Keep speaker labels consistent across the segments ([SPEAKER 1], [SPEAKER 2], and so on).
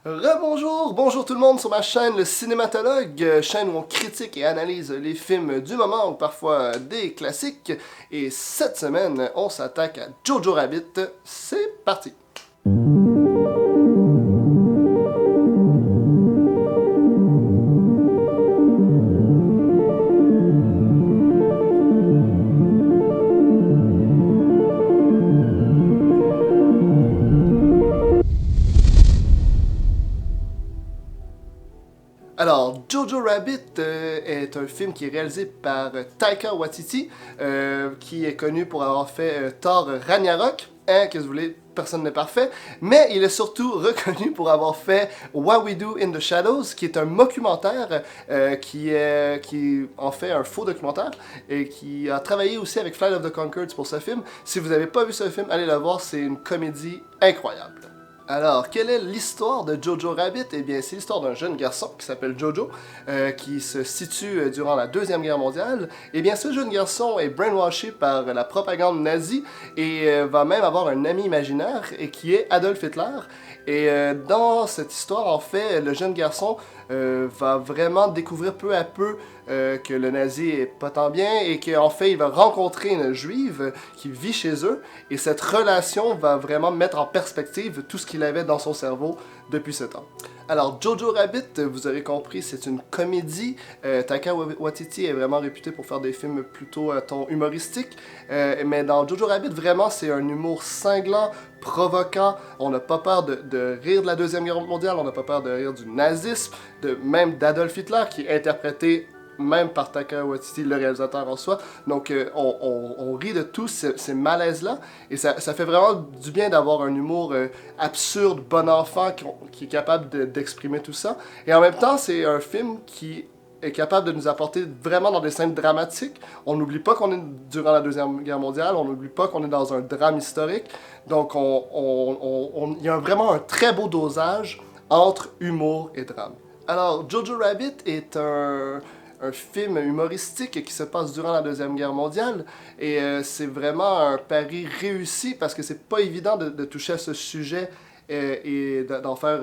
[SPEAKER 1] Bonjour tout le monde sur ma chaîne Le Cinématologue, chaîne où on critique et analyse les films du moment ou parfois des classiques. Et cette semaine, on s'attaque à Jojo Rabbit. C'est parti! Alors, Jojo Rabbit est un film qui est réalisé par Taika Waititi, qui est connu pour avoir fait Thor Ragnarok. Hein, qu'est-ce que vous voulez, personne n'est parfait. Mais il est surtout reconnu pour avoir fait What We Do in the Shadows, qui est un documentaire qui en fait un faux documentaire et qui a travaillé aussi avec Flight of the Conchords pour ce film. Si vous n'avez pas vu ce film, allez le voir, c'est une comédie incroyable. Alors, quelle est l'histoire de Jojo Rabbit? Eh bien, c'est l'histoire d'un jeune garçon qui s'appelle Jojo, qui se situe durant la Deuxième Guerre mondiale. Eh bien, ce jeune garçon est brainwashé par la propagande nazie et va même avoir un ami imaginaire et qui est Adolf Hitler. Et dans cette histoire, en fait, le jeune garçon va vraiment découvrir peu à peu que le nazi est pas tant bien et qu'en fait il va rencontrer une juive qui vit chez eux et cette relation va vraiment mettre en perspective tout ce qu'il avait dans son cerveau depuis ce temps. Alors Jojo Rabbit, vous aurez compris, c'est une comédie. Taika Waititi est vraiment réputé pour faire des films plutôt à ton humoristique, mais dans Jojo Rabbit, vraiment c'est un humour cinglant, provoquant. On n'a pas peur de rire de la Deuxième Guerre mondiale, on n'a pas peur de rire du nazisme, même d'Adolf Hitler qui est interprété même par Taika Waititi, le réalisateur en soi. Donc, on rit de tous ces malaises-là. Et ça fait vraiment du bien d'avoir un humour absurde, bon enfant, qui est capable d'exprimer tout ça. Et en même temps, c'est un film qui est capable de nous apporter vraiment dans des scènes dramatiques. On n'oublie pas qu'on est durant la Deuxième Guerre mondiale, on n'oublie pas qu'on est dans un drame historique. Donc, il y a vraiment un très beau dosage entre humour et drame. Alors, Jojo Rabbit est un film humoristique qui se passe durant la Deuxième Guerre mondiale et c'est vraiment un pari réussi parce que c'est pas évident de toucher à ce sujet et d'en faire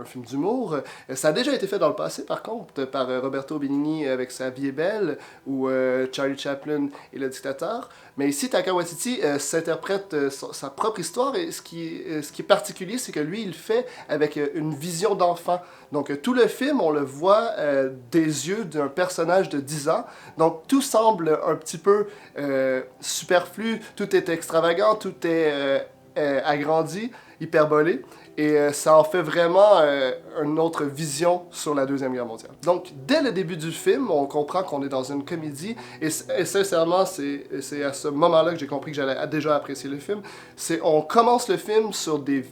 [SPEAKER 1] un film d'humour. Ça a déjà été fait dans le passé, par contre, par Roberto Benigni avec Sa vie est belle ou Charlie Chaplin et Le dictateur. Mais ici, Taika Waititi s'interprète sa propre histoire et ce qui est particulier, c'est que lui, il le fait avec une vision d'enfant. Donc, tout le film, on le voit des yeux d'un personnage de 10 ans. Donc, tout semble un petit peu superflu, tout est extravagant, tout est agrandi, hyperbolé, et ça en fait vraiment une autre vision sur la Deuxième Guerre mondiale. Donc, dès le début du film, on comprend qu'on est dans une comédie, et sincèrement, c'est à ce moment-là que j'ai compris que j'allais déjà apprécier le film. On commence le film sur des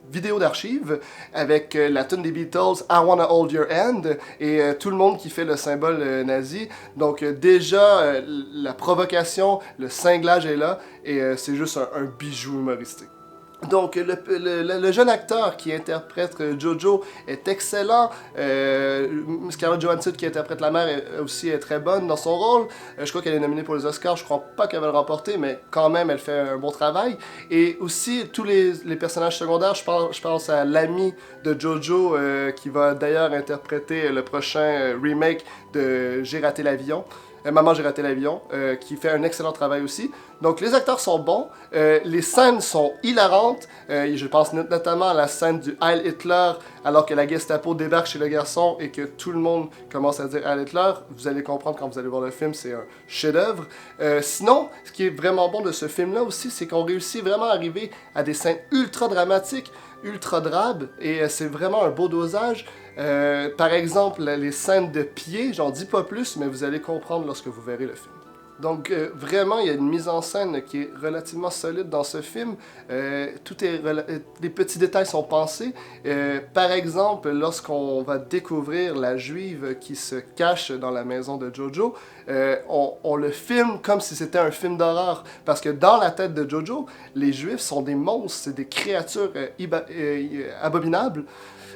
[SPEAKER 1] vidéo d'archives avec la tune des Beatles I Wanna Hold Your Hand et tout le monde qui fait le symbole nazi. Donc déjà la provocation, le cinglage est là et c'est juste un bijou humoristique. Donc, le jeune acteur qui interprète Jojo est excellent. Scarlett Johansson qui interprète la mère aussi est très bonne dans son rôle. Je crois qu'elle est nominée pour les Oscars. Je crois pas qu'elle va le remporter, mais quand même, elle fait un bon travail. Et aussi, tous les personnages secondaires, je pense à l'ami de Jojo qui va d'ailleurs interpréter le prochain remake de J'ai raté l'avion. Maman, j'ai raté l'avion, qui fait un excellent travail aussi. Donc, les acteurs sont bons, les scènes sont hilarantes. Je pense notamment à la scène du Heil Hitler, alors que la Gestapo débarque chez le garçon et que tout le monde commence à dire Heil Hitler. Vous allez comprendre quand vous allez voir le film, c'est un chef-d'œuvre. Sinon, ce qui est vraiment bon de ce film-là aussi, c'est qu'on réussit vraiment à arriver à des scènes ultra dramatiques, ultra drabes, et c'est vraiment un beau dosage. Par exemple, les scènes de pied, j'en dis pas plus, mais vous allez comprendre lorsque vous verrez le film. Donc, vraiment, il y a une mise en scène qui est relativement solide dans ce film. Les petits détails sont pensés. Par exemple, lorsqu'on va découvrir la juive qui se cache dans la maison de Jojo, on le filme comme si c'était un film d'horreur. Parce que dans la tête de Jojo, les juifs sont des monstres, c'est des créatures abominables.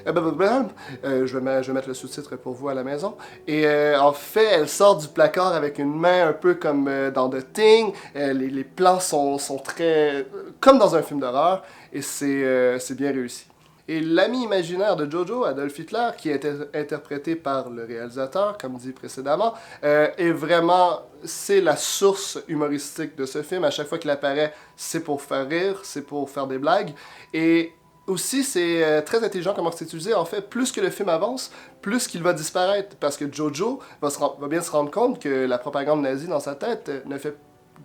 [SPEAKER 1] Je vais mettre le sous-titre pour vous à la maison. Et en fait, elle sort du placard avec une main un peu comme dans The Thing. Les plans sont très... comme dans un film d'horreur. Et c'est bien réussi. Et l'ami imaginaire de Jojo, Adolf Hitler, qui est interprété par le réalisateur, comme dit précédemment, est vraiment, c'est la source humoristique de ce film. À chaque fois qu'il apparaît, c'est pour faire rire, c'est pour faire des blagues. Et aussi, c'est très intelligent comment c'est utilisé. En fait, plus que le film avance, plus qu'il va disparaître. Parce que Jojo va bien se rendre compte que la propagande nazie dans sa tête ne fait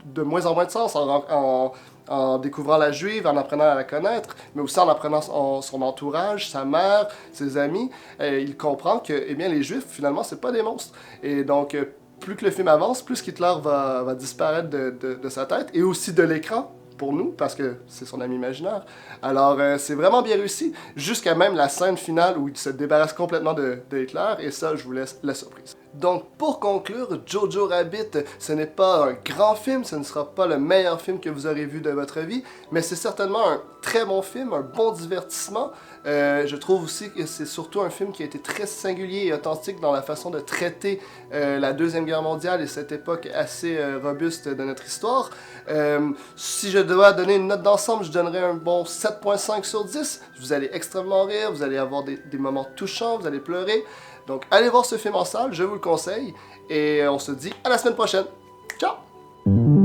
[SPEAKER 1] de moins en moins de sens en découvrant la juive, en apprenant à la connaître, mais aussi en apprenant son entourage, sa mère, ses amis. Il comprend que eh bien, les juifs, finalement, c'est pas des monstres. Et donc, plus que le film avance, plus qu'Hitler va disparaître de sa tête et aussi de l'écran pour nous, parce que c'est son ami imaginaire. Alors, c'est vraiment bien réussi, jusqu'à même la scène finale où il se débarrasse complètement de Hitler, et ça, je vous laisse la surprise. Donc, pour conclure, Jojo Rabbit, ce n'est pas un grand film, ce ne sera pas le meilleur film que vous aurez vu de votre vie, mais c'est certainement un très bon film, un bon divertissement. Je trouve aussi que c'est surtout un film qui a été très singulier et authentique dans la façon de traiter la Deuxième Guerre mondiale et cette époque assez robuste de notre histoire. Si je dois donner une note d'ensemble, je donnerais un bon 7.5 sur 10. Vous allez extrêmement rire, vous allez avoir des moments touchants, vous allez pleurer. Donc allez voir ce film en salle, je vous le conseille. Et on se dit à la semaine prochaine. Ciao!